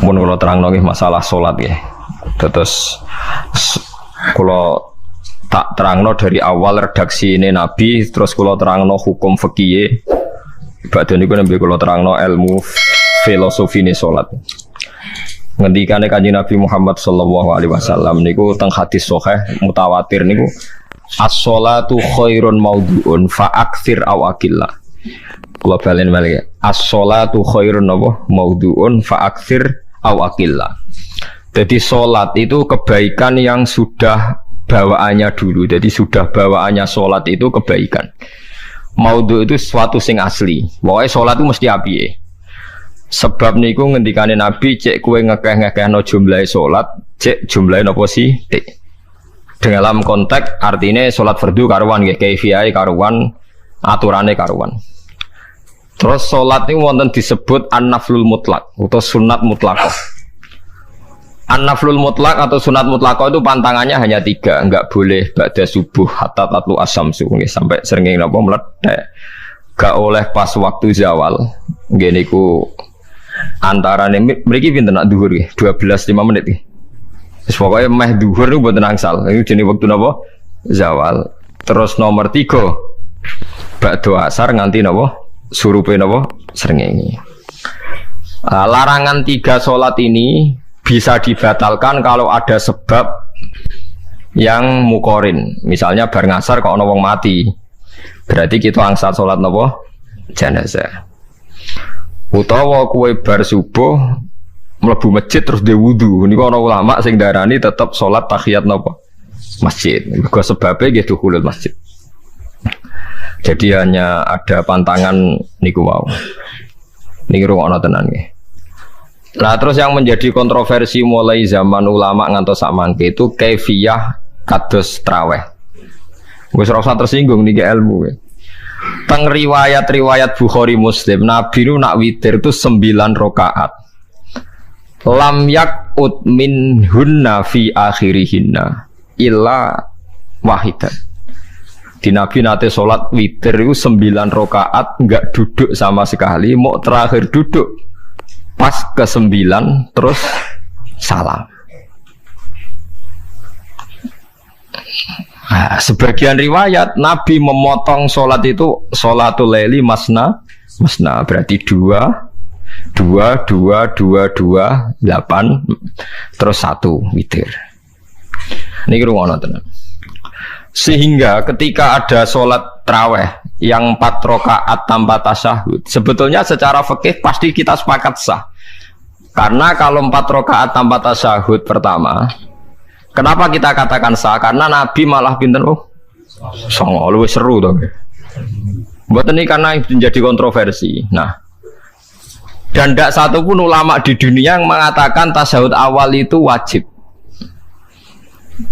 Mun kula terangno nggih masalah salat nggih. Terus kula tak terangno dari awal redaksi ini Nabi, terus kula terangno hukum fikih. Badhe niku nembe kula terangno ilmu filosofi ini salat. Ngendikane Kanjeng Nabi Muhammad sallallahu alaihi wasallam niku teng hadis sahih mutawatir niku as-sholatu khairun maudhu'un fa aktsir aw aqilla. Kula balen malih. As-sholatu khairun maudhu'un fa aktsir aw aqilla. Jadi salat itu kebaikan yang sudah bawaannya dulu. Jadi sudah bawaannya salat itu kebaikan. Maudhu itu sesuatu sing asli. Pokoke salat itu mesti apike. Sebab niku ngendikane Nabi cek kowe ngekeh-ngekehno jumlahe salat, cek jumlahe napa sih? Dalam konteks artinya salat fardu karuan nggih, kaifiyahe karuan, aturane karuan. Terus salat niku wonten disebut an-naflul mutlak atau sunat mutlaqah. An-naflul mutlak atau sunat mutlaqah itu pantangannya hanya 3, enggak boleh ba'da subuh hatta tatlu asyamsu nggih sampai srengenge napa mledhek. Gak oleh pas waktu zawal. Nggih niku antarane mriki pinten nak dhuwur nggih 12:05 nggih. Wis pokoke meh dhuwur niku mboten angsal. Iku jenenge wektu napa? Zawal. Terus nomor 3 ba'da asar nganti napa? Surupe napa? Srengenge. Larangan 3 salat ini bisa dibatalkan kalau ada sebab yang mukorin. Misalnya bar ngasar kok ana wong mati. Berarti kita angsal salat napa? Jenazah. Utawa kue bar subuh mlebu masjid terus dhe wudu. Niku ana ulama sing darani tetep salat tahiyat napa? Masjid. Mergo sebabe nggih dukhulul masjid. Jadi hanya ada pantangan niku wau. Niki rungokno tenan nggih. Nah terus yang menjadi kontroversi mulai zaman ulama ngantos samangke itu kaifiyah kados traweh. Wis ora usah tersinggung niki ilmu. Teng riwayat-riwayat Bukhari Muslim, Nabi nu nak witir itu 9 rakaat. Lam yakut min hunna fi akhirihinna illa wahidan. Di Nabi nate sholat witir itu 9 rakaat, enggak duduk sama sekali, mau terakhir duduk pas ke-9 terus salam. Nah, sebagian riwayat Nabi memotong sholat itu sholatul laili masna berarti 2 8 terus 1 witir. Niki rungono tenan. Sehingga ketika ada sholat tarawih yang 4 rakaat tanpa tasyahud, sebetulnya secara fikih pasti kita sepakat sah. Karena kalau 4 rakaat tanpa tasyahud pertama, kenapa kita katakan sah? Karena Nabi malah pinten songo luwih seru to. Mboten ini karena menjadi kontroversi. Nah, dan tidak satu pun ulama di dunia yang mengatakan tasyahud awal itu wajib.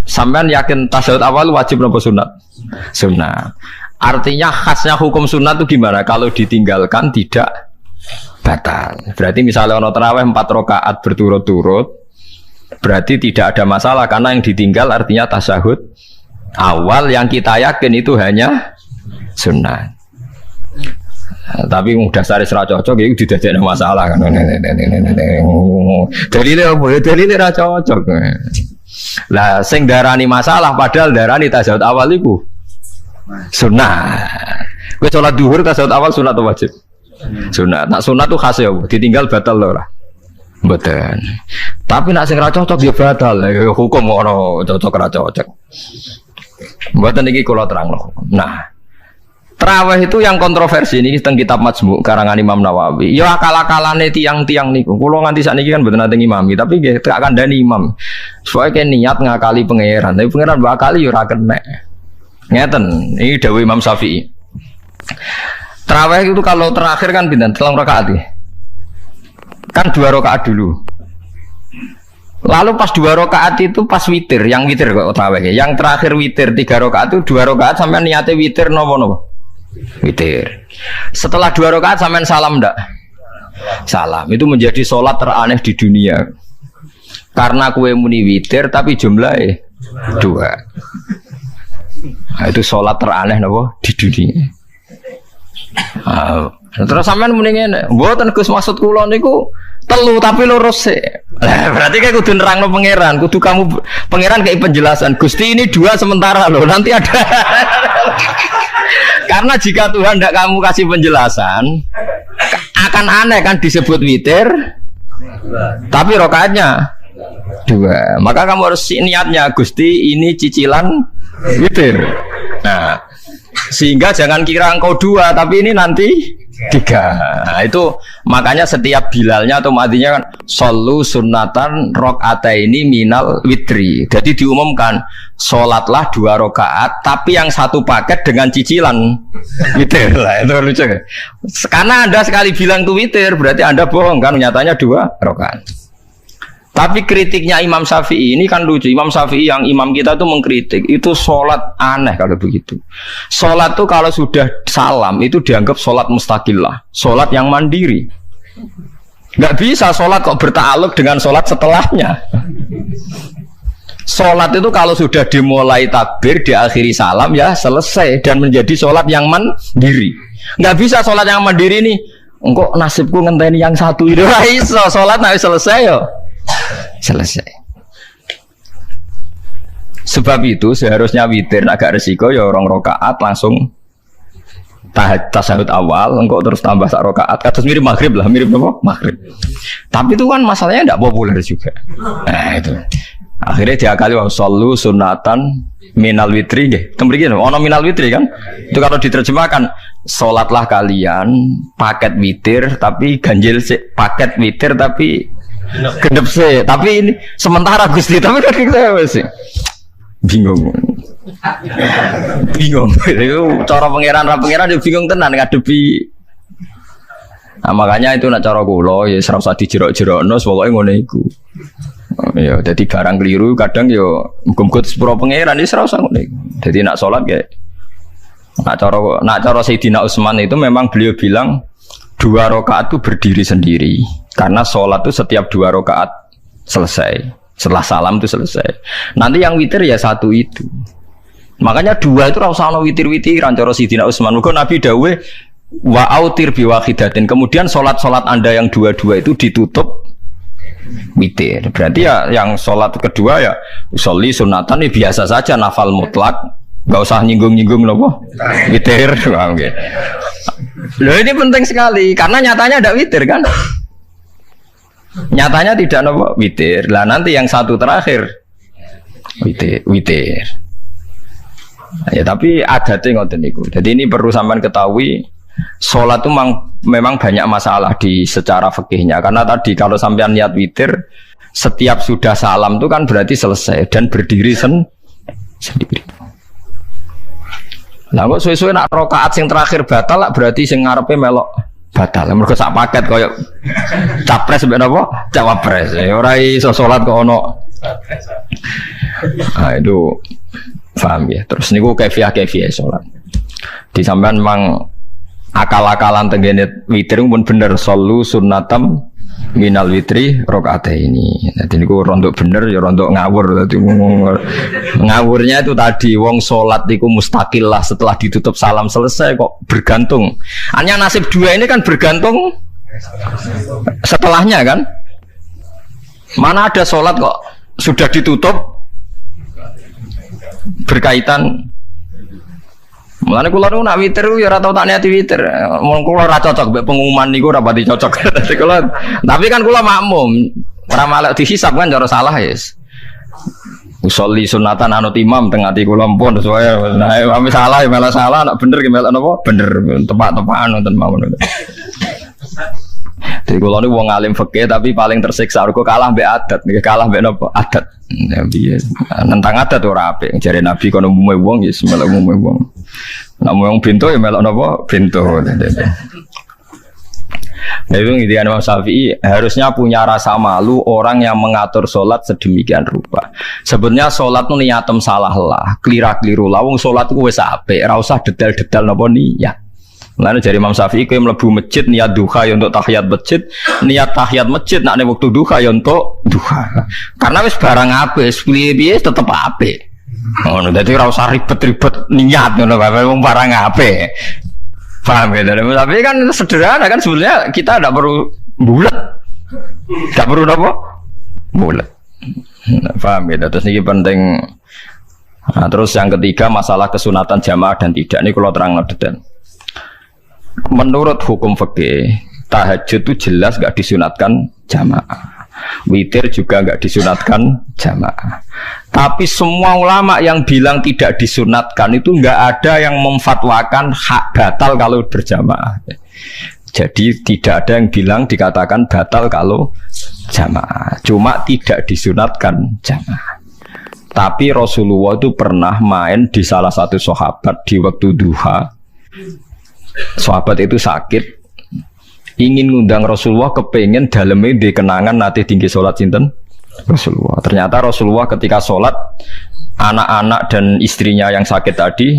Sampean yakin tasyahud awal wajib atau sunat? Sunat. Artinya khasnya hukum sunat itu gimana? Kalau ditinggalkan tidak batal. Berarti misalnya ono tarawih 4 rakaat berturut-turut, berarti tidak ada masalah karena yang ditinggal artinya tasyahud awal yang kita yakin itu hanya sunnah. Tapi dasar ra cocok itu tidak ada masalah kan. Dalile ra cocok. Lah sing darani masalah padahal darani tasyahud awal iku sunnah. Kowe salat zuhur tasyahud awal sunat atau wajib? Sunat. Nak sunat tuh khas ya, ditinggal batal lho ora. Mboten. Tapi nak sing ra cocok ya batal. Hukum ora cocok ra cocok. Mboten iki kula terangno. Nah, tarawih itu yang kontroversi ini teng kitab Majmu' karangan Imam Nawawi. Ya akal-akalane tiang-tiang niku. Kula nganti sakniki kan mboten nate ngimami, tapi nggih tak kandhani imam. Soale niat ngakali pangeran, tapi pangeran bakali ya ora kena. Ngeten, ini dawuh Imam Syafi'i. Tarawih itu kalau terakhir kan pinten? 3 rakaat ya. Kan 2 rakaat dulu. Lalu pas 2 rakaat itu pas witir, yang witir kok tarawih. Yang terakhir witir 3 rakaat itu 2 rakaat sampai niate witir nopo-nopo. Witir. Setelah 2 rakaat sampai salam ndak? Salam. Itu menjadi sholat teraneh di dunia. Karena kue muni witir tapi jumlahnya 2. Nah, itu sholat teraneh nopo di dunia. Terus sampean muni ngene, mboten Gus maksud kula niku Telu tapi lurus sih. Berarti kayak kudu nerangno pangeran, kudu kamu pangeran kayak penjelasan. Gusti ini 2 sementara loh, nanti ada. Karena jika Tuhan tidak kamu kasih penjelasan, akan aneh kan disebut witir, tapi rokaatnya 2. Maka kamu harus niatnya Gusti ini cicilan witir. Nah, sehingga jangan kira engkau 2, tapi ini nanti 3. Nah, itu makanya setiap bilalnya atau matinya kan solu sunnatan rok'ataini minal witri. Jadi diumumkan sholatlah 2 rakaat, tapi yang 1 paket dengan cicilan witir. Lah itu lucu. Karena Anda sekali bilang tuh witir, berarti Anda bohong kan? Nyatanya 2 rakaat. Tapi kritiknya Imam Syafi'i ini kan lucu. Imam Syafi'i yang imam kita tuh mengkritik itu sholat aneh kalau begitu. Sholat tuh kalau sudah salam itu dianggap sholat mustaqillah, sholat yang mandiri. Nggak bisa sholat kok bertakluk dengan sholat setelahnya. Sholat itu kalau sudah dimulai takbir, diakhiri salam ya selesai dan menjadi sholat yang mandiri. Nggak bisa sholat yang mandiri nih. Engkau nasibku ngenteni yang satu itu. Iso sholat nggak selesai yo. Selesai. Sebab itu seharusnya witir agak resiko ya 2 rakaat langsung tasahud awal, engkau terus tambah 1 rakaat. Kados mirip maghrib lah, mirip apa? Maghrib. Tapi itu kan masalahnya tidak populer juga. Nah itu. Akhirnya diakali wa shollu sunatan minal witri nggih. Temriki ono minal witri kan? Itu kalau diterjemahkan salatlah kalian paket witir tapi ganjil paket witir tapi gendep sih, tapi ini sementara Gusti, tapi kan kita sih bingung. Itu cara pangeran dia bingung tenan ngadepi. Nah, makanya itu nak cara kula ya ora usah dijerok-jerokno, pokoke ngono iku. Ya, jadi barang keliru kadang yo muga-muga sepuro pangeran wis ora usah ngono iku. Jadi nak salat kayak nak cara Sayyidina Utsman itu memang beliau bilang 2 rakaat itu berdiri sendiri. Karena sholat itu setiap 2 rakaat selesai. Setelah salam itu selesai. Nanti yang witir ya 1 itu. Makanya 2 itu rasa ana witir-witiran cara Sayyidina Utsman. Muga Nabi dawuh wa autir bi wahidatin. Kemudian sholat-sholat Anda yang 2 itu ditutup witir. Berarti ya yang sholat kedua ya sholli sunatan ini biasa saja nafal mutlak. Gak usah nyinggung-nyinggung loh, witir. Okay. Loh ini penting sekali karena nyatanya ada witir kan? Nyatanya tidak nopo witir. Lah nanti yang 1 terakhir witir. Ya tapi adatnya ngoten niku. Jadi ini perlu sampean ketahui, sholat itu memang banyak masalah di secara fikihnya. Karena tadi kalau sampean niat witir, setiap sudah salam itu kan berarti selesai dan berdiri sendiri. Lah kok suwe-suwe nak rakaat sing terakhir batal lah berarti sing ngarepe melok batal. Mergo sak paket koyo capres mbek napa? Cawapres. Ora iso salat kok ono. Ah itu paham ya. Terus niku kaifiah salat. Di sampean memang akal-akalan tenggene witir pun bener solu sunnatam minal witri rakaataini. Dadi niku rontok bener ya rontok ngawur. Dadi ngawurnya itu tadi wong salat niku mustaqillah setelah ditutup salam selesai kok bergantung. Hanya nasib 2 ini kan bergantung setelahnya kan. Mana ada salat kok sudah ditutup berkaitan. Mulane kula nu nak witir ya ora tau tak niati witir. Mun kula ora cocok mbek pengumuman niku ora pati cocok. Tapi kan kula makmum, ora malah dihisab kan cara salah yes. Usolli sunatan anut imam teng ati kula pun sesuai. Nah, ame salah ya malah salah, nak bener ki melok napa? Bener, tepak-tepakan wonten mawon. Jadi kula niku wong alim fikih tapi paling tersiksa kok kalah mbek adat, nggih kalah mbek napa? Adat. Nabi nentang adat ora apik. Jare Nabi kono umume wong ya melok umume wong. Nek wong pintu ya melok napa? Pintu. Nah itu intinya Imam Syafi'i harusnya punya rasa malu orang yang mengatur sholat sedemikian rupa. Sebenarnya sholat itu niatem salah lah, keliru lah. Wong sholat itu wes apik, ora usah detail-detail napa niat. Lalu dari Imam Syafi'i kowe mlebu masjid niat duha ya untuk tahiyat masjid, niat tahiyat masjid nak nek wektu duha ya untuk duha. Karena wis barang apik, piye-piye tetep apik. Ngono dadi ora usah ribet-ribet niat ngono bae wong barang apik. Paham ya? Tapi kan sederhana kan sebenarnya kita tidak perlu bulat. Gak perlu apa? Bulat. Paham ya? Terus ini penting. Nah, terus yang ketiga masalah kesunatan jamaah dan tidak. Ini kalau terang detail. Menurut hukum fikih, tahajud itu jelas gak disunatkan jamaah. Witir juga gak disunatkan jamaah. Tapi semua ulama yang bilang tidak disunatkan itu gak ada yang memfatwakan hak batal kalau berjamaah. Jadi tidak ada yang bilang dikatakan batal kalau jamaah. Cuma tidak disunatkan jamaah. Tapi Rasulullah itu pernah main di salah satu sahabat di waktu duha. Sahabat itu sakit, ingin ngundang Rasulullah, kepengen dalamnya di kenangan nanti tinggi sholat sinten Rasulullah. Ternyata Rasulullah ketika sholat, anak-anak dan istrinya yang sakit tadi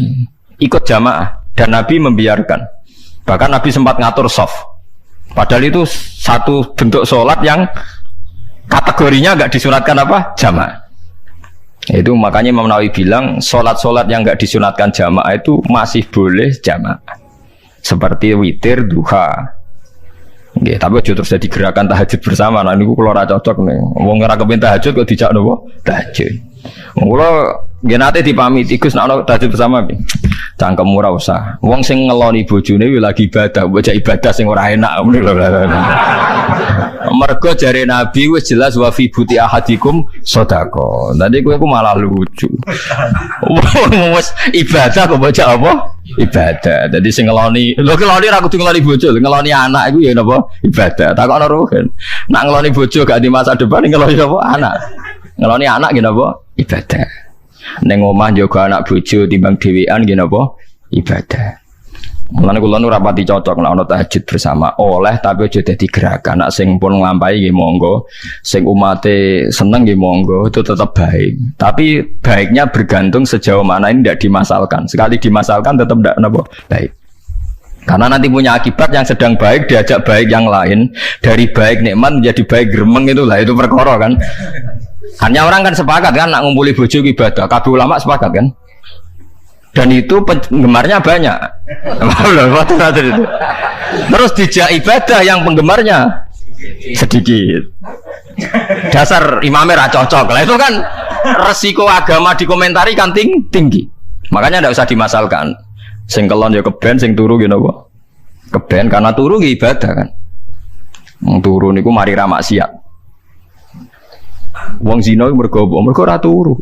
ikut jamaah dan Nabi membiarkan. Bahkan Nabi sempat ngatur soft. Padahal itu satu bentuk sholat yang kategorinya nggak disunatkan apa? Jamaah. Itu makanya Imam Nawawi bilang sholat-sholat yang nggak disunatkan jamaah itu masih boleh jamaah. Seperti witir, duha. Oke, tapi aja terus jadi gerakan tahajud bersama. Nah, ini kalau ora cocok nih. Wong ora kepen tahajud kok dijak nopo? Tahajud. Kula nggih nate dipamiti Gus nek tahajud bersama piye? Cangkem ora usah. Wong sing ngeloni bojone lagi ibadah, bocah ibadah sing ora enak. Mergo jare Nabi wis jelas wa fi buti ahadikum sedekah. Tadi kowe malah lucu. Wis ibadah kok bocah apa? Ibadah. Jadi sing ngeloni, lho ngeloni ra kudu ngeloni bojo, ngeloni anak iku ya napa? Ibadah. Takokno ruhen. Nak ngeloni bojo gak di masa depan ngeloni apa? Anak. Ngeloni anak nggih napa? Ibadah. Ning omah njaga anak bojo timbang dhewean nggih napa? Ibadah. Mulane kula nu rapati cocok nek ana tahajud bersama oleh tapi aja dadi gerakan. Nek sing pun nglampahi nggih monggo, sing umate seneng nggih monggo, itu tetap baik. Tapi baiknya bergantung sejauh mana ini tidak dimasalkan. Sekali dimasalkan tetap tidak napa baik. Karena nanti punya akibat yang sedang baik diajak baik yang lain, dari baik nikmat menjadi baik gremeng itulah itu perkara kan. Hanya orang kan sepakat kan nak ngumpuli bojo ibadah, kabeh ulama sepakat kan. Dan itu penggemarnya banyak. Terus dijak ibadah yang penggemarnya sedikit. Dasar imamnya ra cocok. Lah itu kan resiko agama dikomentari kan tinggi. Makanya tidak usah dimasalkan. Sing kelon ya keben, sing turu gitu apa? Keben karena turu ya ibadah kan. Turu niku mari ra maksiat. Wong zina mergo ora turu.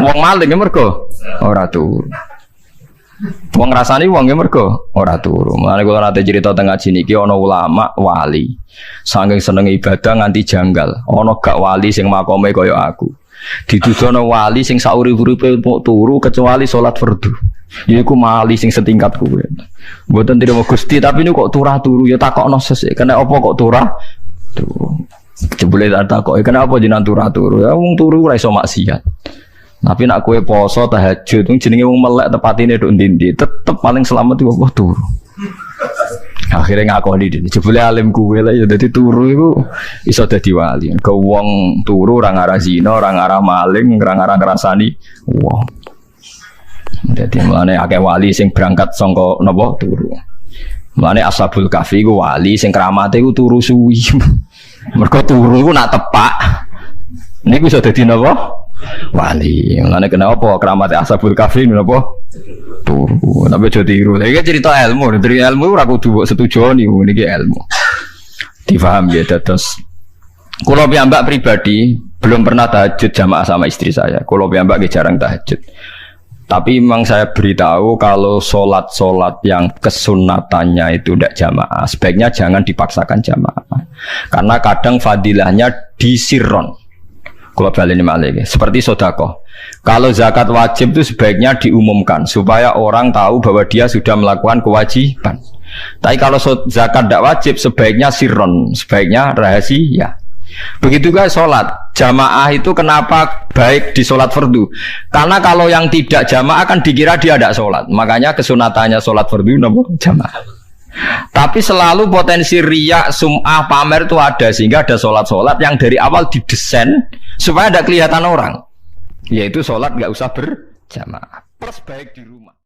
Wong maling mergo ora turu. Wong ngrasani wong mergo ora turu. Mulane kula nate cerita teng ngaji niki ana ulama wali. Saking seneng ibadah nganti janggal. Ana gak wali sing makome kaya aku. Dituduhno wali sing saurip-uripe turu kecuali salat fardu. Yaiku mali sing setingkat kuwe. Mboten trimo Gusti tapi niku kok turah turu ya takokno sesuk. Kena apa kok turah? Turu. Jebule tak kok kenapa jenengan turu ya wong turu ora iso maksiat. Tapi nak kowe poso tahajud jenenge wong melek tepatine nduk ndi tetep paling selamat iku apa turu. Akhirnya ngakoni dene jebule alim kowe lah ya dadi turu iku iso dadi wali. Ke wong turu ora ngarah zina, ora ngarah maling, ora ngarah ngrasani wong. Dadi mulane akeh wali sing berangkat saka napa turu. Mulane Ashabul Kahfi iku wali sing kramate iku turu suwi. Mergo turu iku nak tepak. Niku iso dadi napa? Wali. Mulane kenapa kramate Ashabul Kahfi napa? Turu. Tapi aja tiru. Iki cerita ilmu, dari ilmu ora kudu setuju niku niki ilmu. Difaham ya dados. Kula piyambak pribadi belum pernah tahajud jamaah sama istri saya. Kula piyambak jarang tahajud. Tapi memang saya beritahu kalau sholat-sholat yang kesunatannya itu tidak jamaah, sebaiknya jangan dipaksakan jamaah. Karena kadang fadilahnya disirron. Kalau balik ini malah seperti sodakoh. Kalau zakat wajib itu sebaiknya diumumkan supaya orang tahu bahwa dia sudah melakukan kewajiban. Tapi kalau zakat tidak wajib sebaiknya sirron, sebaiknya rahasia. Begitu guys sholat jamaah itu kenapa baik di sholat fardu? Karena kalau yang tidak jamaah kan dikira dia tidak sholat. Makanya kesunatannya sholat fardu namun jamaah. Tapi selalu potensi riya, sum'ah, pamer itu ada sehingga ada sholat-sholat yang dari awal didesain supaya tidak kelihatan orang. Yaitu sholat nggak usah berjamaah. Plus baik di rumah.